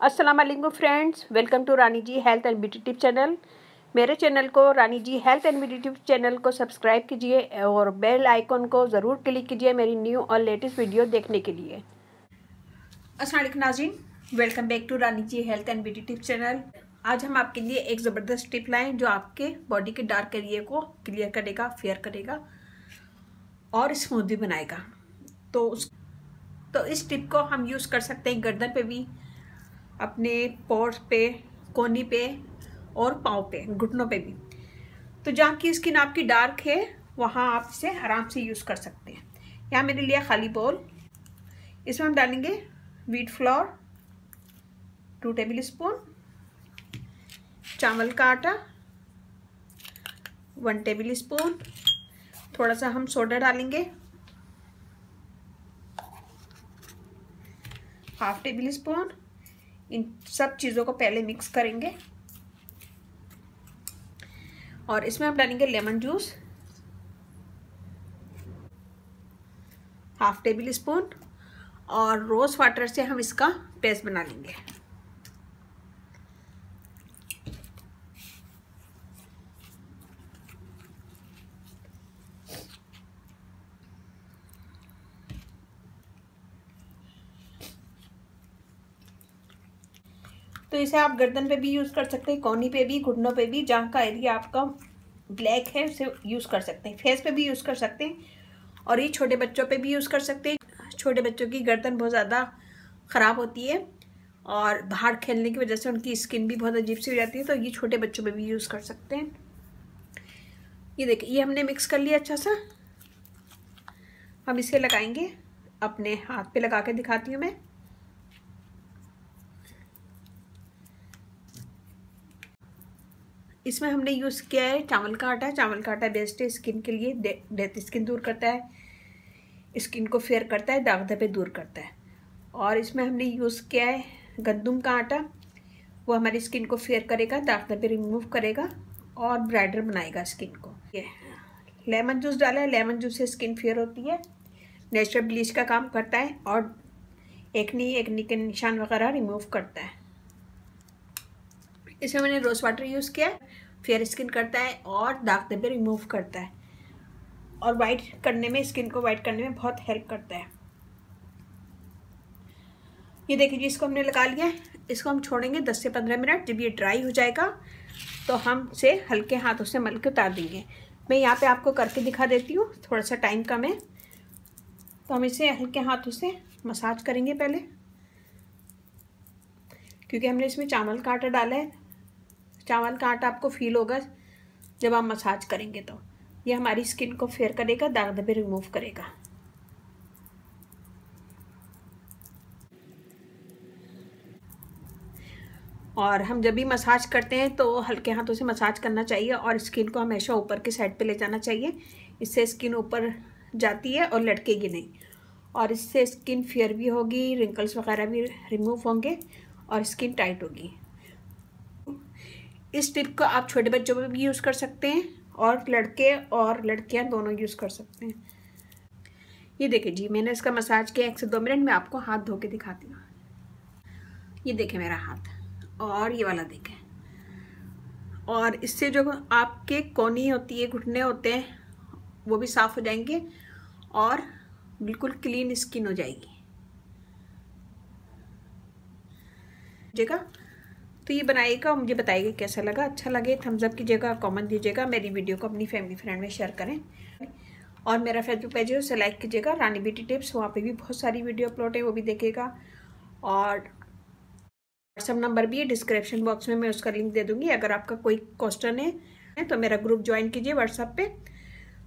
अस्सलाम वालेकुम friends, welcome to Rani ji health and beauty tip channel. मेरे चैनल को Rani ji health and beauty tip channel को सब्सक्राइब कीजिए और बेल आइकन को ज़रूर क्लिक कीजिए मेरी न्यू और लेटेस्ट वीडियो देखने के लिए। अस्सलाम वालेकुम नाज़रीन, welcome back to Rani ji health and beauty tip channel. आज हम आपके लिए एक ज़बरदस्त टिप लाएँ जो आपके बॉडी के डार्क एरिया को क्लियर करेगा, फेयर करेगा और स्मूथ भी बनाएगा। तो इस टिप को हम यूज़ कर सकते हैं गर्दन पे भी, अपने पोर्स पे, कोहनी पे और पाँव पे, घुटनों पे भी। तो जहाँ की स्किन आपकी डार्क है वहाँ आप इसे आराम से यूज़ कर सकते हैं। यहाँ मैंने लिया खाली बोल, इसमें हम डालेंगे व्हीट फ्लोर 2 टेबल स्पून, चावल का आटा 1 टेबल स्पून, थोड़ा सा हम सोडा डालेंगे 1/2 टेबल स्पून। इन सब चीज़ों को पहले मिक्स करेंगे और इसमें हम डालेंगे लेमन जूस 1/2 टेबल स्पून और रोज़ वाटर से हम इसका पेस्ट बना लेंगे। तो इसे आप गर्दन पे भी यूज़ कर सकते हैं, कोहनी पे भी, घुटनों पे भी, जहाँ का एरिया आपका ब्लैक है उसे यूज़ कर सकते हैं। फेस पे भी यूज़ कर सकते हैं और ये छोटे बच्चों पे भी यूज़ कर सकते हैं। छोटे बच्चों की गर्दन बहुत ज़्यादा ख़राब होती है और बाहर खेलने की वजह से उनकी स्किन भी बहुत अजीब सी हो जाती है, तो ये छोटे बच्चों पे भी यूज़ कर सकते हैं। ये देखिए, ये हमने मिक्स कर लिया अच्छा सा। हम इसे लगाएंगे, अपने हाथ पे लगा के दिखाती हूँ मैं। इसमें हमने यूज़ किया है चावल का आटा। चावल का आटा बेस्ट है स्किन के लिए, डेड स्किन दूर करता है, स्किन को फेयर करता है, दाग धब्बे दूर करता है। और इसमें हमने यूज़ किया है गंदम का आटा, वो हमारी स्किन को फेयर करेगा, दाग धब्बे रिमूव करेगा और ब्राइटर बनाएगा स्किन को। ये लेमन जूस डाला है, लेमन जूस से स्किन फेयर होती है, नेचुरल ब्लीच का काम करता है और एक्नी के निशान वगैरह रिमूव करता है। इसमें मैंने रोज़ वाटर यूज़ किया, फेयर स्किन करता है और दाग धब्बे रिमूव करता है और वाइट करने में, स्किन को वाइट करने में बहुत हेल्प करता है। ये देखिए जी, इसको हमने लगा लिया है। इसको हम छोड़ेंगे 10 से 15 मिनट। जब ये ड्राई हो जाएगा तो हम इसे हल्के हाथों से मल के उतार देंगे। मैं यहाँ पे आपको करके दिखा देती हूँ, थोड़ा सा टाइम कम है, तो हम इसे हल्के हाथों से मसाज करेंगे पहले, क्योंकि हमने इसमें चावल का आटा डाला है। चावल का आटा आपको फील होगा जब आप मसाज करेंगे, तो ये हमारी स्किन को फेयर करेगा, दाग धब्बे रिमूव करेगा। और हम जब भी मसाज करते हैं तो हल्के हाथों से मसाज करना चाहिए और स्किन को हमेशा ऊपर की साइड पे ले जाना चाहिए। इससे स्किन ऊपर जाती है और लटकेगी नहीं, और इससे स्किन फेयर भी होगी, रिंकल्स वगैरह भी रिमूव होंगे और स्किन टाइट होगी। इस टिप को आप छोटे बच्चों में भी यूज़ कर सकते हैं और लड़के और लड़कियां दोनों यूज़ कर सकते हैं। ये देखिए जी, मैंने इसका मसाज किया 1 से 2 मिनट में। आपको हाथ धो के दिखाती हूँ। ये देखें मेरा हाथ, और ये वाला देखें। और इससे जो आपके कोहनी होती है, घुटने होते हैं, वो भी साफ़ हो जाएंगे और बिल्कुल क्लीन स्किन हो जाएगी। जगह तो ये बनाइएगा और मुझे बताइएगा कैसा लगा। अच्छा लगे थम्स अप कीजिएगा, कमेंट दीजिएगा, मेरी वीडियो को अपनी फैमिली फ्रेंड में शेयर करें और मेरा फेसबुक पेज है उसे लाइक कीजिएगा, रानी ब्यूटी टिप्स। वहाँ पे भी बहुत सारी वीडियो अपलोड है, वो भी देखिएगा। और व्हाट्सअप नंबर भी है डिस्क्रिप्शन बॉक्स में, मैं उसका लिंक दे दूँगी। अगर आपका कोई क्वेश्चन है तो मेरा ग्रुप ज्वाइन कीजिए व्हाट्सएप पे,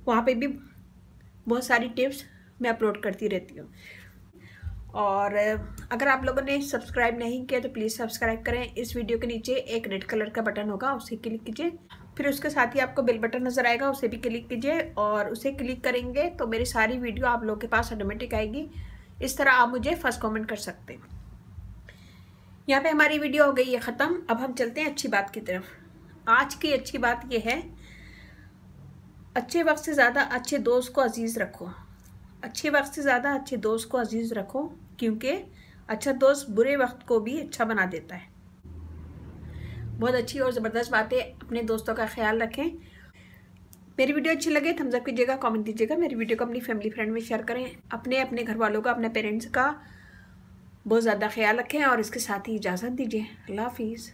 वहाँ पे भी बहुत सारी टिप्स मैं अपलोड करती रहती हूँ। और अगर आप लोगों ने सब्सक्राइब नहीं किया तो प्लीज़ सब्सक्राइब करें। इस वीडियो के नीचे एक रेड कलर का बटन होगा, उसे क्लिक कीजिए। फिर उसके साथ ही आपको बेल बटन नज़र आएगा, उसे भी क्लिक कीजिए और उसे क्लिक करेंगे तो मेरी सारी वीडियो आप लोगों के पास ऑटोमेटिक आएगी। इस तरह आप मुझे फर्स्ट कमेंट कर सकते हैं। यहाँ पे हमारी वीडियो हो गई है ख़त्म। अब हम चलते हैं अच्छी बात की तरफ। आज की अच्छी बात यह है, अच्छे वक्त से ज़्यादा अच्छे दोस्त को अजीज़ रखो। अच्छे वक्त से ज़्यादा अच्छे दोस्त को अजीज़ रखो, क्योंकि अच्छा दोस्त बुरे वक्त को भी अच्छा बना देता है। बहुत अच्छी और ज़बरदस्त बात है। अपने दोस्तों का ख्याल रखें। मेरी वीडियो अच्छी लगे थम्स अप कीजिएगा, कमेंट दीजिएगा। मेरी वीडियो को अपनी फैमिली फ्रेंड में शेयर करें। अपने घर वालों का, अपने पेरेंट्स का बहुत ज़्यादा ख्याल रखें और इसके साथ ही इजाज़त दीजिए। अल्लाह हाफिज़।